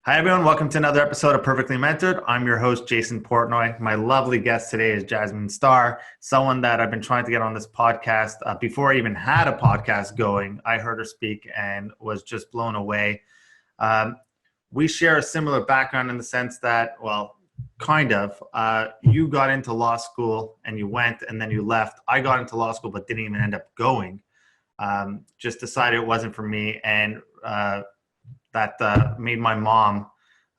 Hi, everyone. Welcome to another episode of Perfectly Mentored. I'm your host, Jason Portnoy. My lovely guest today is Jasmine Starr, someone that I've been trying to get on this podcast. Before I even had a podcast going, I heard her speak and was just blown away. We share a similar background in the sense that, you got into law school and you went and then you left. I got into law school but didn't even end up going. Just decided it wasn't for me. And that made my mom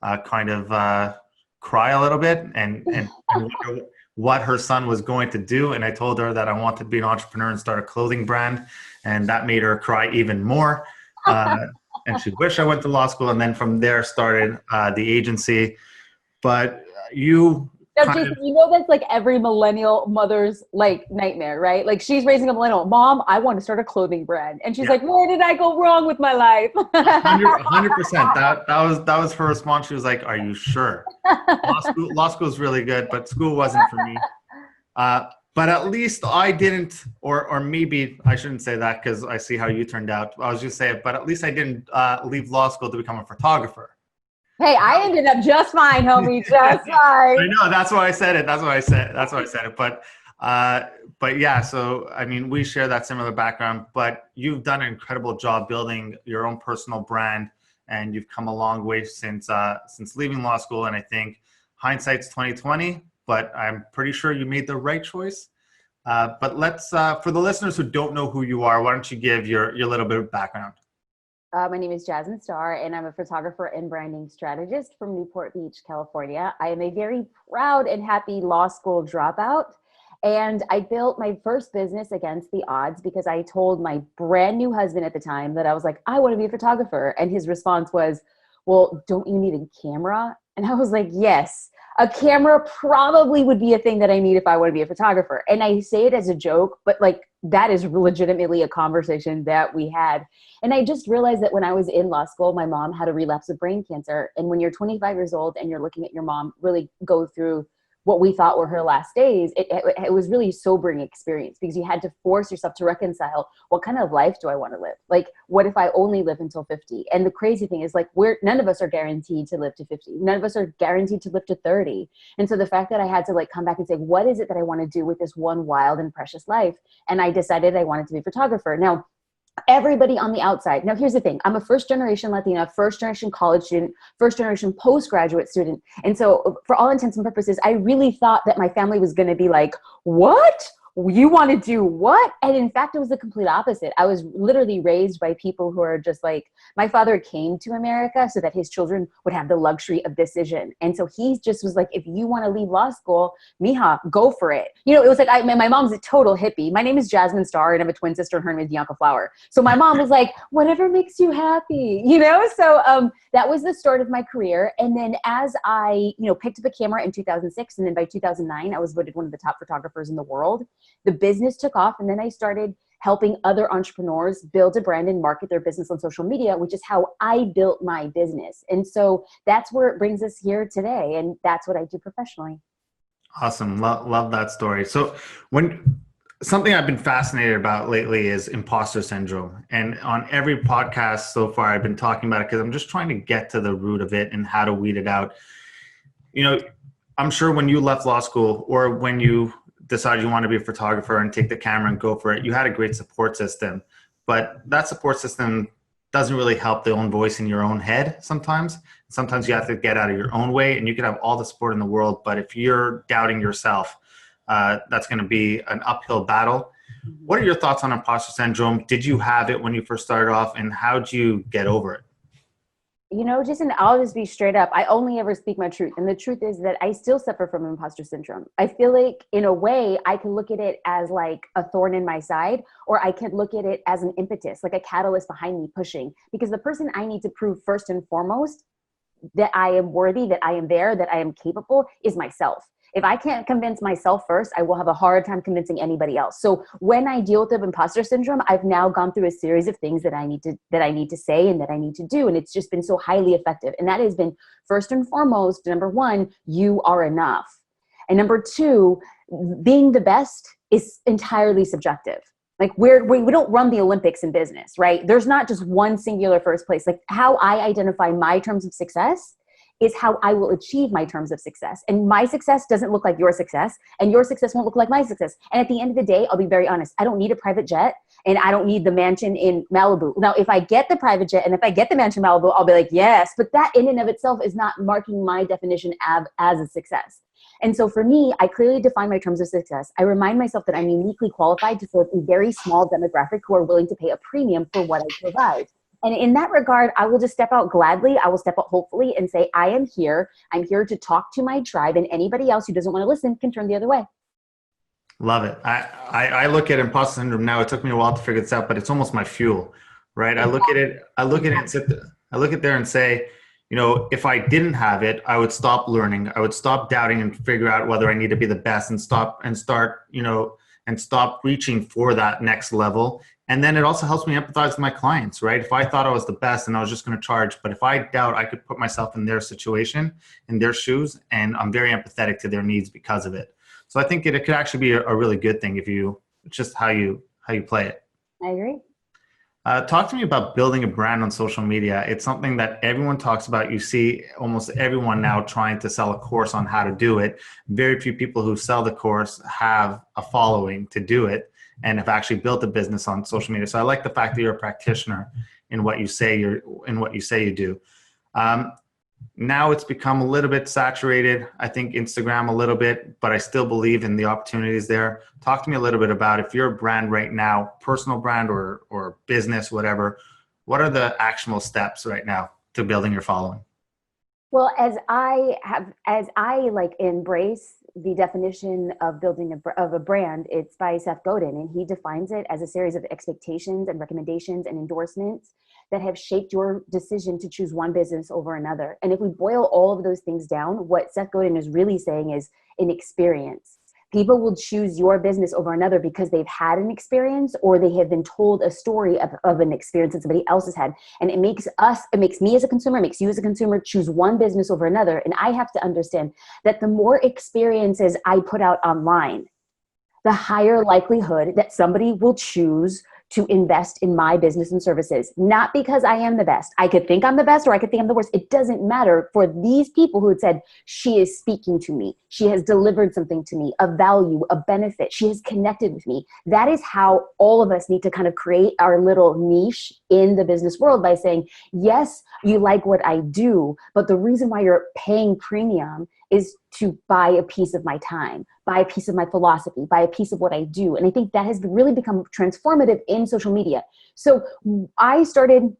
cry a little bit and wonder what her son was going to do. And I told her that I wanted to be an entrepreneur and start a clothing brand. And that made her cry even more. And she wished I went to law school. And then from there started the agency. But you Jason, that's like every millennial mother's like nightmare, right? Like she's raising a millennial. Mom, I want to start a clothing brand. And she's like, where did I go wrong with my life? 100%. That was her response. She was like, are you sure? Law school is really good, but school wasn't for me. But at least I didn't, or maybe I shouldn't say that because I see how you turned out. I was just saying, but at least I didn't leave law school to become a photographer. Hey, I ended up just fine, homie, just fine. I know, that's why I said it. That's why I said it. But yeah, so I mean, we share that similar background, but you've done an incredible job building your own personal brand, and you've come a long way since leaving law school. And I think hindsight's 2020, but I'm pretty sure you made the right choice. But let's for the listeners who don't know who you are, why don't you give your little bit of background? My name is Jasmine Starr, and I'm a photographer and branding strategist from Newport Beach, California. I am a very proud and happy law school dropout, and I built my first business against the odds because I told my brand new husband at the time that I was like, I want to be a photographer. And his response was, well, don't you need a camera? And I was like, yes, a camera probably would be a thing that I need if I want to be a photographer. And I say it as a joke, but like that is legitimately a conversation that we had. And I just realized that when I was in law school, my mom had a relapse of brain cancer. And when you're 25 years old and you're looking at your mom really go through what we thought were her last days, it was really a sobering experience because you had to force yourself to reconcile, what kind of life do I want to live? Like, what if I only live until 50? And the crazy thing is like, none of us are guaranteed to live to 50. None of us are guaranteed to live to 30. And so the fact that I had to like come back and say, what is it that I want to do with this one wild and precious life? And I decided I wanted to be a photographer. Now, everybody on the outside. Now, here's the thing. I'm a first generation Latina, first generation college student, first generation postgraduate student. And so for all intents and purposes, I really thought that my family was going to be like, what? You want to do what? And in fact, it was the complete opposite. I was literally raised by people who are just like, my father came to America so that his children would have the luxury of decision. And so he just was like, if you want to leave law school, mija, go for it. You know, it was like, my mom's a total hippie. My name is Jasmine Starr and I'm a twin sister and her name is Bianca Flower. So my mom was like, whatever makes you happy, you know? So that was the start of my career. And then as I, picked up a camera in 2006, and then by 2009, I was voted one of the top photographers in the world. The business took off, and then I started helping other entrepreneurs build a brand and market their business on social media, which is how I built my business. And so that's where it brings us here today. And that's what I do professionally. Awesome. Love that story. So something I've been fascinated about lately is imposter syndrome. And on every podcast so far, I've been talking about it because I'm just trying to get to the root of it and how to weed it out. I'm sure when you left law school or when you decided you want to be a photographer and take the camera and go for it, you had a great support system, but that support system doesn't really help the own voice in your own head sometimes. Sometimes you have to get out of your own way, and you can have all the support in the world, but if you're doubting yourself, that's going to be an uphill battle. What are your thoughts on imposter syndrome? Did you have it when you first started off, and how did you get over it? Jason, I'll just be straight up. I only ever speak my truth. And the truth is that I still suffer from imposter syndrome. I feel like in a way I can look at it as like a thorn in my side, or I could look at it as an impetus, like a catalyst behind me pushing, because the person I need to prove first and foremost that I am worthy, that I am there, that I am capable is myself. If I can't convince myself first, I will have a hard time convincing anybody else. So when I deal with the imposter syndrome, I've now gone through a series of things that I need to say and that I need to do. And it's just been so highly effective. And that has been first and foremost, number one, you are enough. And number two, being the best is entirely subjective. Like we don't run the Olympics in business, right? There's not just one singular first place. Like how I identify my terms of success is how I will achieve my terms of success. And my success doesn't look like your success, and your success won't look like my success. And at the end of the day, I'll be very honest. I don't need a private jet, and I don't need the mansion in Malibu. Now, if I get the private jet and if I get the mansion in Malibu, I'll be like, yes, but that in and of itself is not marking my definition as a success. And so for me, I clearly define my terms of success. I remind myself that I'm uniquely qualified to serve a very small demographic who are willing to pay a premium for what I provide. And in that regard, I will just step out gladly. I will step out hopefully and say, I am here. I'm here to talk to my tribe, and anybody else who doesn't want to listen can turn the other way. Love it. I look at imposter syndrome now. It took me a while to figure this out, but it's almost my fuel, right? I look at it and I look at there and say, you know, if I didn't have it, I would stop learning. I would stop doubting and figure out whether I need to be the best and start, you know, and stop reaching for that next level. And then it also helps me empathize with my clients, right? If I thought I was the best and I was just going to charge, but if I doubt, I could put myself in their situation, in their shoes, and I'm very empathetic to their needs because of it. So I think it could actually be a really good thing if you, it's just how you play it. I agree. Talk to me about building a brand on social media. It's something that everyone talks about. You see almost everyone now trying to sell a course on how to do it. Very few people who sell the course have a following to do it and have actually built a business on social media. So I like the fact that you're a practitioner in what you say you do. Now it's become a little bit saturated. I think Instagram a little bit, but I still believe in the opportunities there. Talk to me a little bit about if you're a brand right now, personal brand or business, whatever, what are the actionable steps right now to building your following? Well, as I like embrace the definition of building a brand, it's by Seth Godin, and he defines it as a series of expectations and recommendations and endorsements that have shaped your decision to choose one business over another. And if we boil all of those things down, what Seth Godin is really saying is an experience. People will choose your business over another because they've had an experience or they have been told a story of an experience that somebody else has had. And it makes me as a consumer, it makes you as a consumer choose one business over another. And I have to understand that the more experiences I put out online, the higher likelihood that somebody will choose to invest in my business and services. Not because I am the best. I could think I'm the best or I could think I'm the worst. It doesn't matter for these people who had said, she is speaking to me. She has delivered something to me, a value, a benefit. She has connected with me. That is how all of us need to kind of create our little niche in the business world by saying, yes, you like what I do, but the reason why you're paying premium is to buy a piece of my time, buy a piece of my philosophy, buy a piece of what I do. And I think that has really become transformative in social media. So I started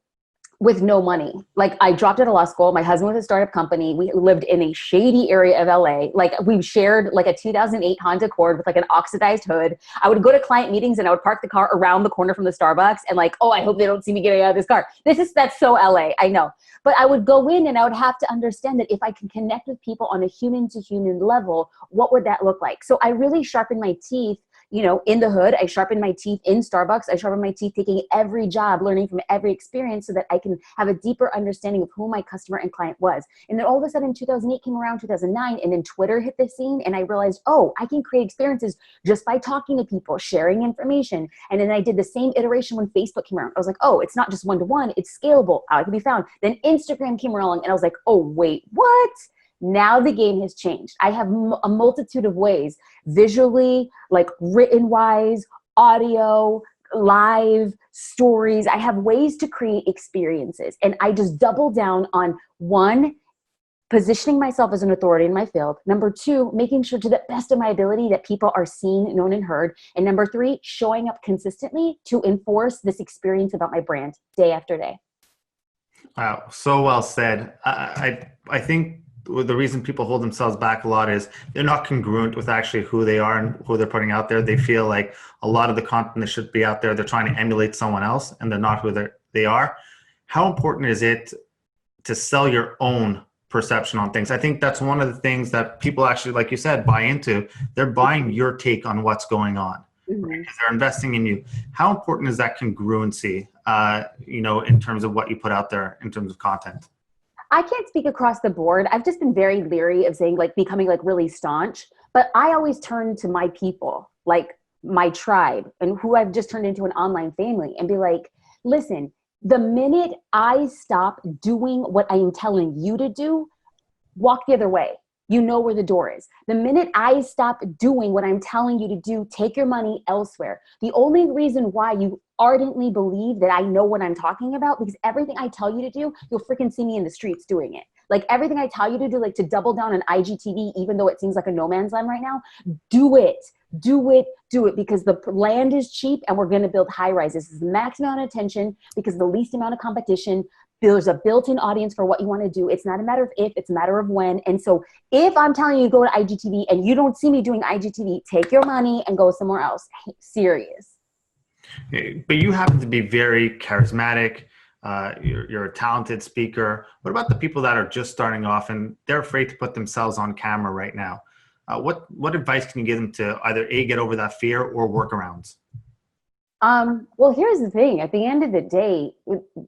with no money. Like I dropped out of law school. My husband was a startup company. We lived in a shady area of LA. Like we shared like a 2008 Honda Accord with like an oxidized hood. I would go to client meetings and I would park the car around the corner from the Starbucks and like, oh, I hope they don't see me getting out of this car. That's so LA, I know. But I would go in and I would have to understand that if I can connect with people on a human to human level, what would that look like? So I really sharpened my teeth, you know, in the hood. I sharpened my teeth in Starbucks. I sharpened my teeth taking every job, learning from every experience so that I can have a deeper understanding of who my customer and client was. And then all of a sudden 2008 came around, 2009, and then Twitter hit the scene and I realized, oh, I can create experiences just by talking to people, sharing information. And then I did the same iteration when Facebook came around. I was like, oh, it's not just one-to-one, it's scalable, how it can be found. Then Instagram came along and I was like, oh, wait, what? Now the game has changed. I have a multitude of ways, visually, like written wise, audio, live stories. I have ways to create experiences. And I just double down on one, positioning myself as an authority in my field. Number two, making sure to the best of my ability that people are seen, known, and heard. And number three, showing up consistently to enforce this experience about my brand day after day. Wow, so well said. I think the reason people hold themselves back a lot is they're not congruent with actually who they are and who they're putting out there. They feel like a lot of the content that should be out there, they're trying to emulate someone else and they're not who they are. How important is it to sell your own perception on things? I think that's one of the things that people actually, like you said, buy into. They're buying your take on what's going on. Mm-hmm. Right? Because they're investing in you. How important is that congruency, you know, in terms of what you put out there in terms of content? I can't speak across the board. I've just been very leery of saying like becoming like really staunch, but I always turn to my people, like my tribe and who I've just turned into an online family and be like, listen, the minute I stop doing what I am telling you to do, walk the other way. You know where the door is. The minute I stop doing what I'm telling you to do, take your money elsewhere. The only reason why you ardently believe that I know what I'm talking about, because everything I tell you to do, you'll freaking see me in the streets doing it. Like everything I tell you to do, like to double down on IGTV, even though it seems like a no man's land right now, do it. Do it, do it, because the land is cheap and we're going to build high rises. This is the max amount of attention because the least amount of competition. There's a built-in audience for what you want to do. It's not a matter of if, it's a matter of when. And so if I'm telling you to go to IGTV and you don't see me doing IGTV, take your money and go somewhere else. Serious. But you happen to be very charismatic. You're a talented speaker. What about the people that are just starting off and they're afraid to put themselves on camera right now? What advice can you give them to either A, get over that fear, or workarounds? Well, here's the thing. At the end of the day,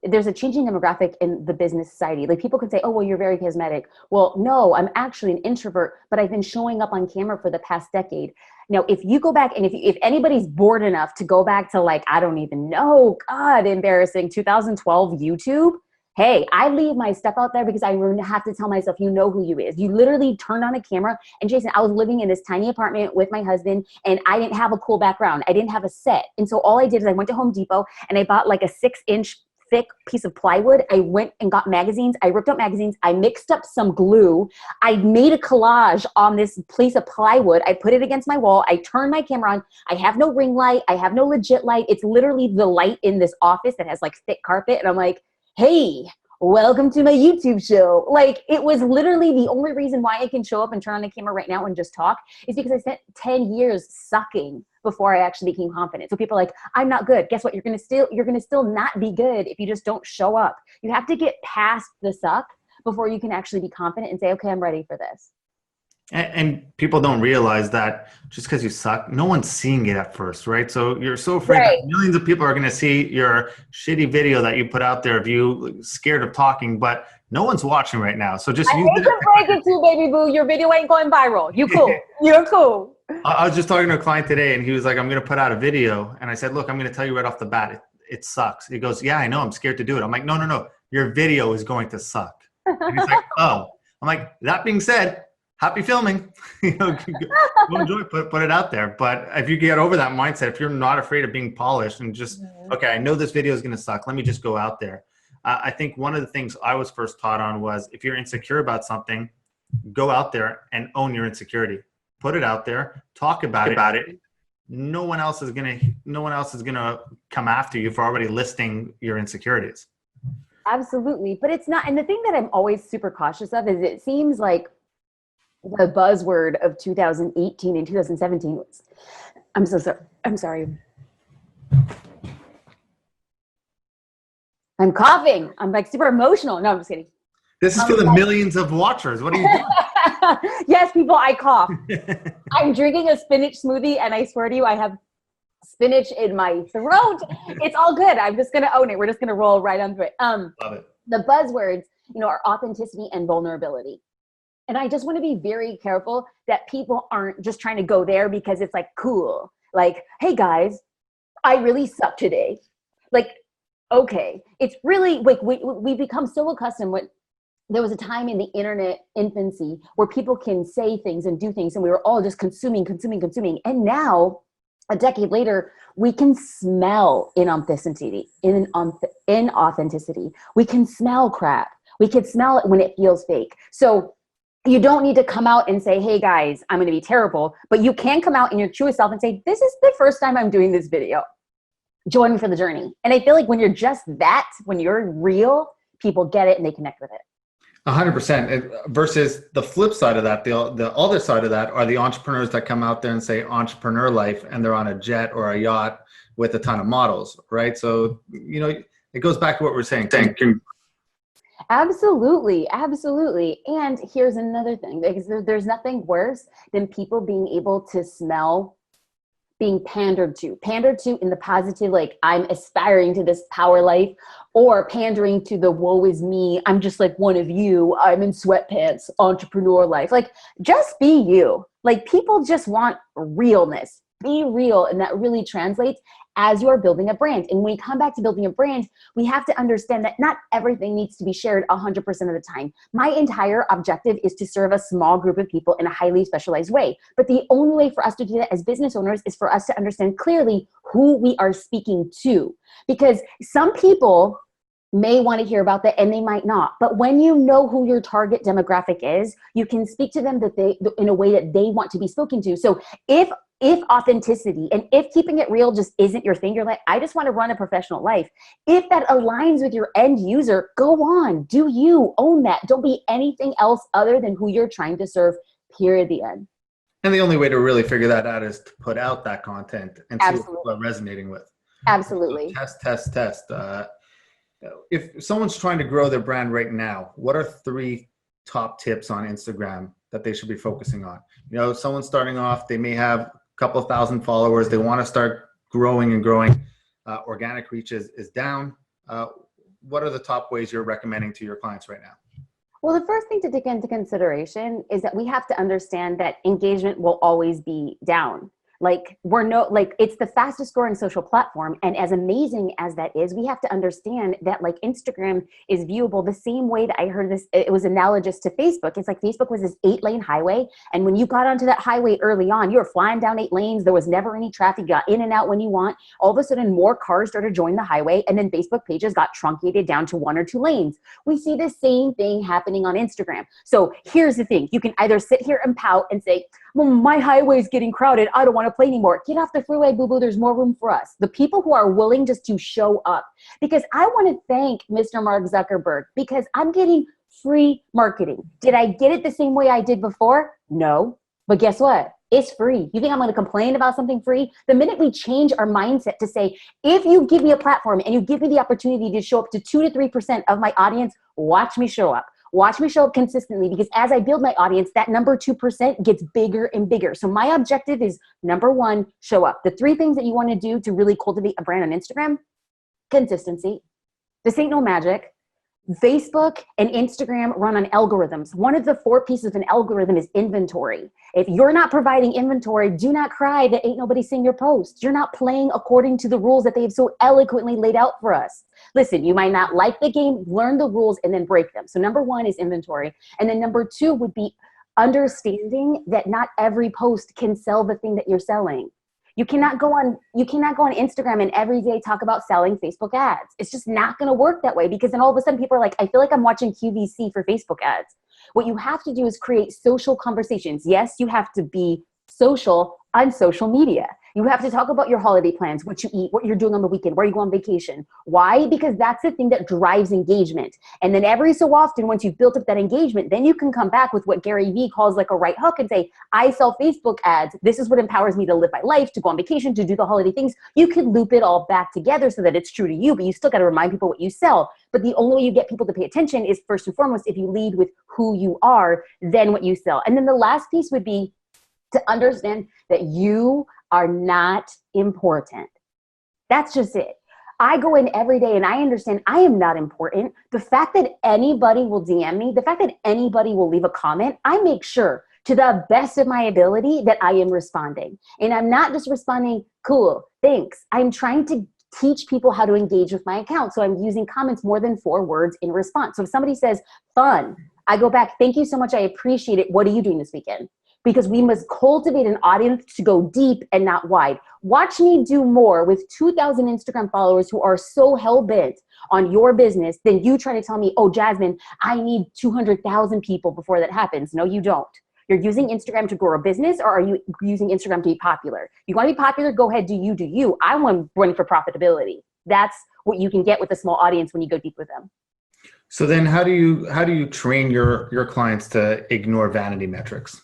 there's a changing demographic in the business society. Like people can say, oh, well, you're very charismatic. Well, no, I'm actually an introvert, but I've been showing up on camera for the past decade. Now, if you go back and if anybody's bored enough to go back to like, I don't even know, God, embarrassing 2012 YouTube. Hey, I leave my stuff out there because I have to tell myself, you know who you is. You literally turn on a camera. And Jason, I was living in this tiny apartment with my husband and I didn't have a cool background. I didn't have a set. And so all I did is I went to Home Depot and I bought like a 6-inch thick piece of plywood. I went and got magazines. I ripped up magazines. I mixed up some glue. I made a collage on this piece of plywood. I put it against my wall. I turned my camera on. I have no ring light. I have no legit light. It's literally the light in this office that has like thick carpet. And I'm like, hey, welcome to my YouTube show. Like it was literally the only reason why I can show up and turn on the camera right now and just talk is because I spent 10 years sucking before I actually became confident. So people are like, I'm not good. Guess what? You're going to still not be good if you just don't show up. You have to get past the suck before you can actually be confident and say, okay, I'm ready for this. And people don't realize that just because you suck, no one's seeing it at first, right? So you're so afraid that millions of people are going to see your shitty video that you put out there of you scared of talking, but no one's watching right now. So just I hate to break it to you, baby boo. Your video ain't going viral. You cool. You're cool. I was just talking to a client today and he was like, I'm going to put out a video. And I said, look, I'm going to tell you right off the bat, it sucks. He goes, yeah, I know. I'm scared to do it. I'm like, no. Your video is going to suck. And he's like, oh. I'm like, that being said, happy filming. Go enjoy it, put it out there. But if you get over that mindset, if you're not afraid of being polished and just, okay, I know this video is going to suck. Let me just go out there. I think one of the things I was first taught on was if you're insecure about something, go out there and own your insecurity. Put it out there, talk about it. No one else is gonna come after you for already listing your insecurities. Absolutely. But it's not, and the thing that I'm always super cautious of is it seems like the buzzword of 2018 and 2017 was, I'm so sorry. I'm sorry. I'm coughing. I'm like super emotional. No, I'm just kidding. This is for the millions of watchers. What are you doing? Yes, people, I cough. I'm drinking a spinach smoothie and I swear to you, I have spinach in my throat. It's all good. I'm just going to own it. We're just going to roll right onto it. Love it. The buzzwords, are authenticity and vulnerability. And I just want to be very careful that people aren't just trying to go there because it's like cool. Like, hey guys, I really suck today. Like, okay. It's really like we become so accustomed with, there was a time in the internet infancy where people can say things and do things and we were all just consuming. And now, a decade later, we can smell inauthenticity. We can smell crap. We can smell it when it feels fake. So you don't need to come out and say, hey guys, I'm going to be terrible, but you can come out in your truest self and say, this is the first time I'm doing this video. Join me for the journey. And I feel like when you're just that, when you're real, people get it and they connect with it. 100%. Versus the flip side of that, the other side of that are the entrepreneurs that come out there and say entrepreneur life and they're on a jet or a yacht with a ton of models, right? So, it goes back to what we're saying. Absolutely. And here's another thing, because there's nothing worse than people being able to smell being pandered to in the positive, like I'm aspiring to this power life, or pandering to the woe is me, I'm just like one of you, I'm in sweatpants, entrepreneur life. Like just be you. Like people just want realness. Be real. And that really translates as you are building a brand. And when we come back to building a brand, we have to understand that not everything needs to be shared 100% of the time. My entire objective is to serve a small group of people in a highly specialized way. But the only way for us to do that as business owners is for us to understand clearly who we are speaking to. Because some people may want to hear about that and they might not. But when you know who your target demographic is, you can speak to them in a way that they want to be spoken to. So if authenticity and if keeping it real just isn't your thing, you're like, I just want to run a professional life. If that aligns with your end user, go on, do you, own that. Don't be anything else other than who you're trying to serve, period, the end. And the only way to really figure that out is to put out that content and see what people are resonating with. Absolutely. So test. If someone's trying to grow their brand right now, what are 3 top tips on Instagram that they should be focusing on? You know, someone starting off, they may have a couple thousand followers. They want to start growing and growing. Organic reach is down. What are the top ways you're recommending to your clients right now? Well, the first thing to take into consideration is that we have to understand that engagement will always be down. It's the fastest growing social platform. And as amazing as that is, we have to understand that like Instagram is viewable the same way that I heard this, it was analogous to Facebook. It's like Facebook was this 8-lane highway. And when you got onto that highway early on, you were flying down 8 lanes. There was never any traffic. You got in and out when you want. All of a sudden, more cars started joining the highway. And then Facebook pages got truncated down to 1 or 2 lanes. We see the same thing happening on Instagram. So here's the thing. You can either sit here and pout and say, well, my highway is getting crowded. I don't want to play anymore. Get off the freeway, boo-boo. There's more room for us. The people who are willing just to show up. Because I want to thank Mr. Mark Zuckerberg because I'm getting free marketing. Did I get it the same way I did before? No. But guess what? It's free. You think I'm going to complain about something free? The minute we change our mindset to say, if you give me a platform and you give me the opportunity to show up to 2 to 3% of my audience, watch me show up. Watch me show up consistently, because as I build my audience, that number 2% gets bigger and bigger. So my objective is number 1, show up. The 3 things that you want to do to really cultivate a brand on Instagram: consistency. This ain't no magic. Facebook and Instagram run on algorithms. One of the 4 pieces of an algorithm is inventory. If you're not providing inventory, do not cry that ain't nobody seeing your posts. You're not playing according to the rules that they've so eloquently laid out for us. Listen, you might not like the game, learn the rules and then break them. So number 1 is inventory. And then number 2 would be understanding that not every post can sell the thing that you're selling. You cannot go on Instagram and every day talk about selling Facebook ads. It's just not going to work that way, because then all of a sudden people are like, I feel like I'm watching QVC for Facebook ads. What you have to do is create social conversations. Yes, you have to be social on social media. You have to talk about your holiday plans, what you eat, what you're doing on the weekend, where you go on vacation. Why? Because that's the thing that drives engagement. And then every so often, once you've built up that engagement, then you can come back with what Gary Vee calls like a right hook and say, I sell Facebook ads. This is what empowers me to live my life, to go on vacation, to do the holiday things. You can loop it all back together so that it's true to you, but you still got to remind people what you sell. But the only way you get people to pay attention is, first and foremost, if you lead with who you are, then what you sell. And then the last piece would be to understand that you are not important. That's just it. I go in every day and I understand I am not important. The fact that anybody will DM me, the fact that anybody will leave a comment, I make sure to the best of my ability that I am responding. And I'm not just responding, cool, thanks. I'm trying to teach people how to engage with my account. So I'm using comments more than 4 words in response. So if somebody says fun, I go back, thank you so much. I appreciate it. What are you doing this weekend? Because we must cultivate an audience to go deep and not wide. Watch me do more with 2,000 Instagram followers who are so hell-bent on your business than you try to tell me, oh, Jasmine, I need 200,000 people before that happens. No, you don't. You're using Instagram to grow a business, or are you using Instagram to be popular? You want to be popular? Go ahead, do you, do you. I want to run for profitability. That's what you can get with a small audience when you go deep with them. So then how do you train your clients to ignore vanity metrics?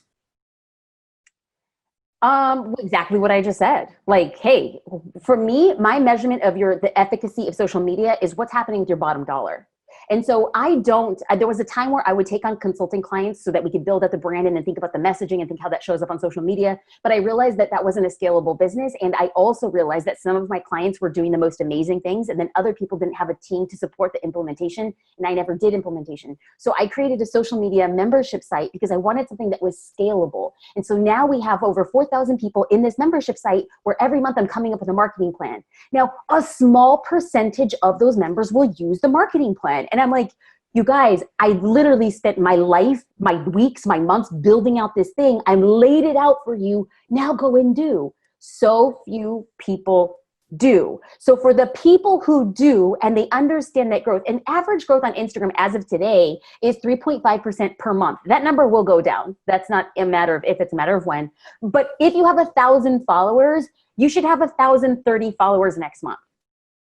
Exactly what I just said. Like, hey, for me, my measurement of the efficacy of social media is what's happening with your bottom dollar. And so there was a time where I would take on consulting clients so that we could build out the brand and then think about the messaging and think how that shows up on social media. But I realized that wasn't a scalable business. And I also realized that some of my clients were doing the most amazing things, and then other people didn't have a team to support the implementation. And I never did implementation. So I created a social media membership site because I wanted something that was scalable. And so now we have over 4,000 people in this membership site where every month I'm coming up with a marketing plan. Now, a small percentage of those members will use the marketing plan. And I'm like, you guys, I literally spent my life, my weeks, my months building out this thing. I laid it out for you. Now go and do. So few people do. So for the people who do, and they understand that growth, and average growth on Instagram as of today is 3.5% per month. That number will go down. That's not a matter of if, it's a matter of when. But if you have 1,000 followers, you should have 1,030 followers next month.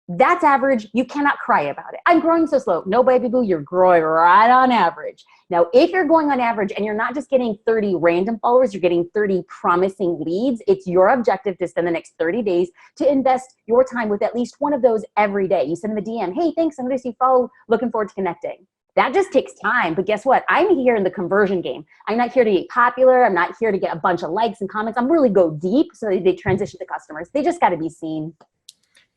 That's average. You cannot cry about it. I'm growing so slow. No, baby boo, you're growing right on average. Now, if you're going on average and you're not just getting 30 random followers, you're getting 30 promising leads, it's your objective to spend the next 30 days to invest your time with at least one of those every day. You send them a DM. Hey, thanks. I'm going to see you follow. Looking forward to connecting. That just takes time. But guess what? I'm here in the conversion game. I'm not here to get popular. I'm not here to get a bunch of likes and comments. I'm really go deep so that they transition to customers. They just got to be seen.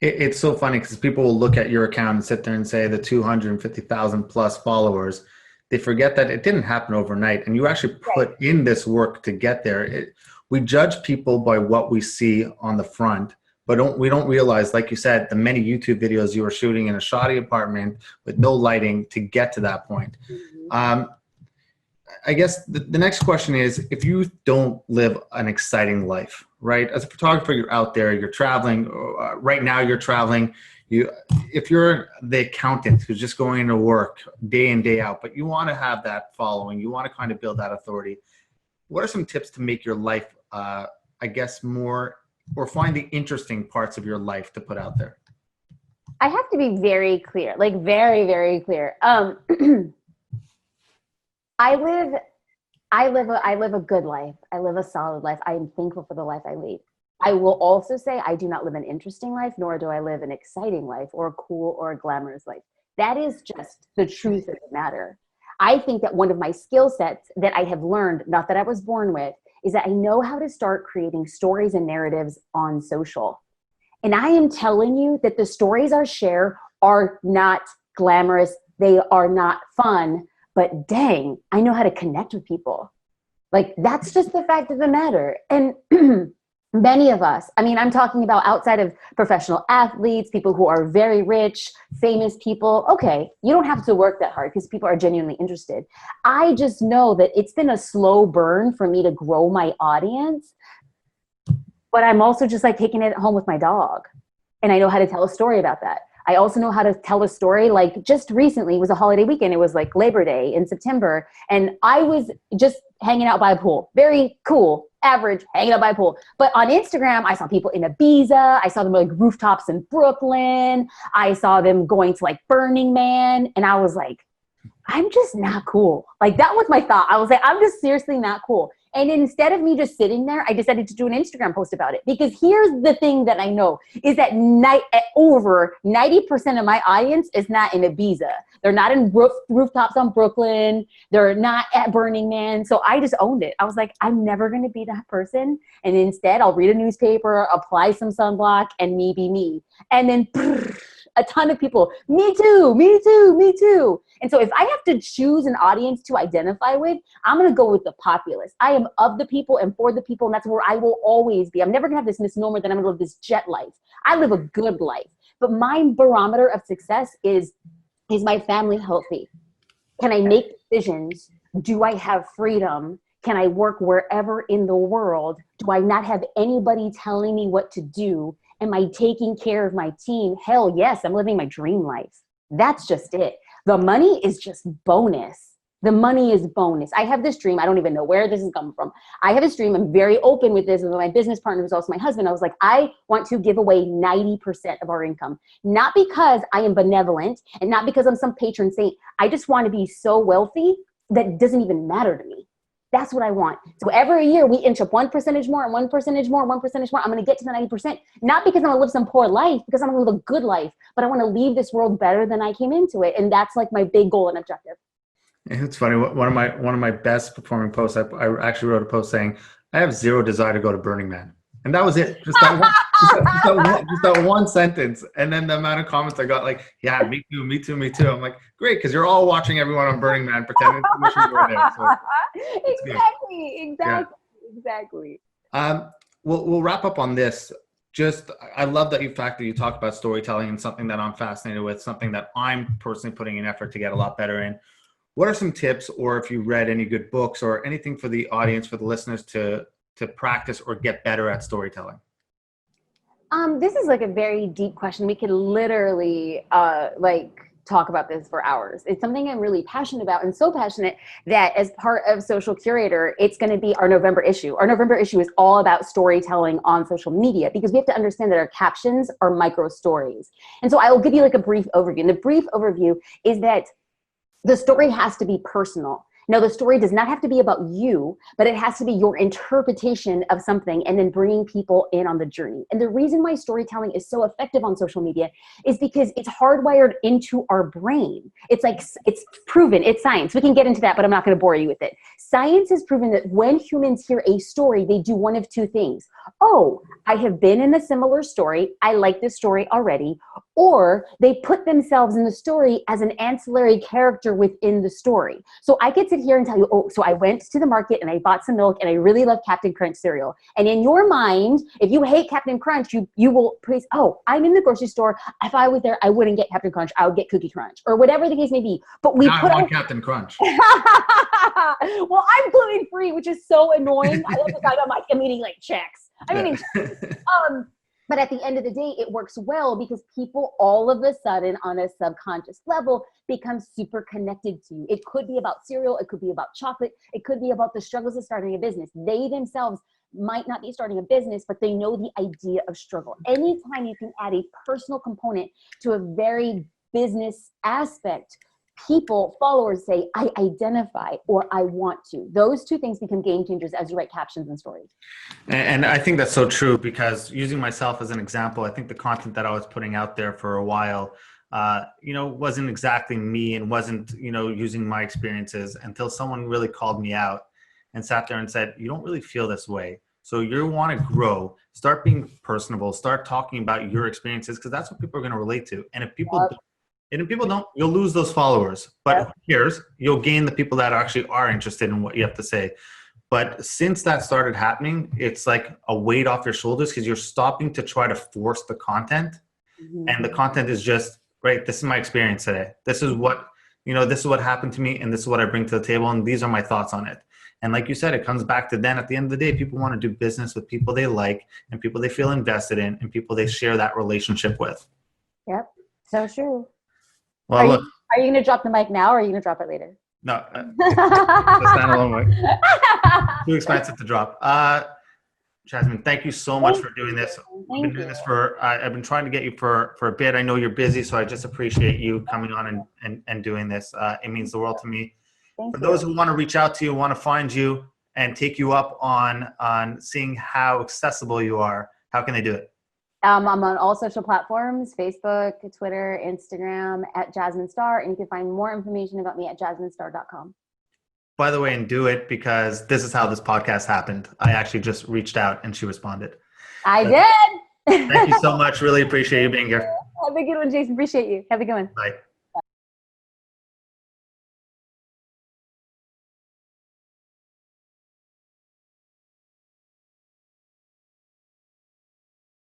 It's so funny because people will look at your account and sit there and say the 250,000 plus followers. They forget that it didn't happen overnight, and you actually put in this work to get there. We judge people by what we see on the front, but we don't realize, like you said, the many YouTube videos you were shooting in a shoddy apartment with no lighting to get to that point. Mm-hmm. I guess the next question is, if you don't live an exciting life, right? As a photographer, you're out there, you're traveling. Right now you're traveling. If you're the accountant who's just going to work day in, day out, but you want to have that following, you want to kind of build that authority, what are some tips to make your life, I guess, more, or find the interesting parts of your life to put out there? I have to be very clear, like very, very clear. I live a good life. I live a solid life. I am thankful for the life I lead. I will also say I do not live an interesting life, nor do I live an exciting life or a cool or a glamorous life. That is just the truth of the matter. I think that one of my skill sets that I have learned, not that I was born with, is that I know how to start creating stories and narratives on social. And I am telling you that the stories I share are not glamorous. They are not fun. But dang, I know how to connect with people. Like, that's just the fact of the matter. And many of us, I mean, I'm talking about outside of professional athletes, people who are very rich, famous people. Okay, you don't have to work that hard because people are genuinely interested. I just know that it's been a slow burn for me to grow my audience. But I'm also just like taking it home with my dog. And I know how to tell a story about that. I also know how to tell a story. Like just recently, it was a holiday weekend. It was like Labor Day in September. And I was just hanging out by a pool. Very cool, average, hanging out by a pool. But on Instagram, I saw people in Ibiza. I saw them like rooftops in Brooklyn. I saw them going to like Burning Man. And I was like, I'm just not cool. Like that was my thought. I was like, I'm just seriously not cool. And instead of me just sitting there, I decided to do an Instagram post about it. Because here's the thing that I know is that over 90% of my audience is not in Ibiza. They're not in rooftops on Brooklyn. They're not at Burning Man. So I just owned it. I was like, I'm never going to be that person. And instead, I'll read a newspaper, apply some sunblock, and me be me. And then a ton of people, me too, me too, me too. And so if I have to choose an audience to identify with, I'm going to go with the populace. I am of the people and for the people, and that's where I will always be. I'm never going to have this misnomer that I'm going to live this jet life. I live a good life. But my barometer of success is my family healthy? Can I make decisions? Do I have freedom? Can I work wherever in the world? Do I not have anybody telling me what to do? Am I taking care of my team? Hell yes, I'm living my dream life. That's just it. The money is just bonus. The money is bonus. I have this dream. I don't even know where this is coming from. I have this dream. I'm very open with this with my business partner, who's also my husband. I was like, I want to give away 90% of our income. Not because I am benevolent and not because I'm some patron saint. I just want to be so wealthy that it doesn't even matter to me. That's what I want. So every year we inch up 1% more and 1% more, 1% more. I'm going to get to the 90%, not because I'm going to live some poor life, because I'm going to live a good life, but I want to leave this world better than I came into it. And that's like my big goal and objective. It's funny. One of my best performing posts, I actually wrote a post saying, I have zero desire to go to Burning Man. And that was it. Just that one, just that one sentence. And then the amount of comments I got, like, yeah, me too, me too, me too. I'm like, great, because you're all watching everyone on Burning Man pretending to wish you were there. So Exactly. We'll wrap up on this. Just, I love that you talk about storytelling, and something that I'm fascinated with, something that I'm personally putting in effort to get a lot better in. What are some tips, or if you read any good books or anything for the audience, for the listeners to practice or get better at storytelling? This is like a very deep question. We could literally talk about this for hours. It's something I'm really passionate about, and so passionate that as part of Social Curator, it's going to be our November issue. Our November issue is all about storytelling on social media, because we have to understand that our captions are micro stories. And so I will give you like a brief overview. And the brief overview is that the story has to be personal. Now, the story does not have to be about you, but it has to be your interpretation of something, and then bringing people in on the journey. And the reason why storytelling is so effective on social media is because it's hardwired into our brain. It's like, it's proven, it's science. We can get into that, but I'm not going to bore you with it. Science has proven that when humans hear a story, they do one of two things. Oh, I have been in a similar story. I like this story already. Or they put themselves in the story as an ancillary character within the story. So I could sit here and tell you, oh, so I went to the market and I bought some milk and I really love Captain Crunch cereal. And in your mind, if you hate Captain Crunch, you will praise, oh, I'm in the grocery store. If I was there, I wouldn't get Captain Crunch. I would get Cookie Crunch, or whatever the case may be. But we now put I want Captain Crunch. Well, I'm gluten-free, which is so annoying. I love the fact I'm eating like checks. But at the end of the day, it works well because people all of a sudden on a subconscious level become super connected to you. It could be about cereal. It could be about chocolate. It could be about the struggles of starting a business. They themselves might not be starting a business, but they know the idea of struggle. Anytime you can add a personal component to a very business aspect, people, followers say, I identify or I want to. Those two things become game changers as you write captions and stories. And I think that's so true, because using myself as an example, I think the content that I was putting out there for a while, wasn't exactly me, and wasn't, using my experiences, until someone really called me out and sat there and said, you don't really feel this way. So you want to grow, start being personable, start talking about your experiences, because that's what people are going to relate to. And if people don't, and if people don't, you'll lose those followers. But who cares? You'll gain the people that actually are interested in what you have to say. But since that started happening, it's like a weight off your shoulders, because you're stopping to try to force the content. Mm-hmm. And the content is just, right, this is my experience today. This is what, this is what happened to me, and this is what I bring to the table, and these are my thoughts on it. And like you said, it comes back to then at the end of the day, people want to do business with people they like, and people they feel invested in, and people they share that relationship with. Yep, so true. Well, are you going to drop the mic now, or are you going to drop it later? No, it's a standalone mic. Too expensive to drop. Jasmine, thank you so much for doing this. I've been doing this I've been trying to get you for a bit. I know you're busy, so I just appreciate you coming on and doing this. It means the world to me. For those who want to reach out to you, want to find you and take you up on seeing how accessible you are, how can they do it? I'm on all social platforms, Facebook, Twitter, Instagram, at Jasmine Star, and you can find more information about me at jasminestar.com. By the way, and do it, because this is how this podcast happened. I actually just reached out and she responded. I did. Thank you so much. Really appreciate you being here. Have a good one, Jason. Appreciate you. Have a good one. Bye.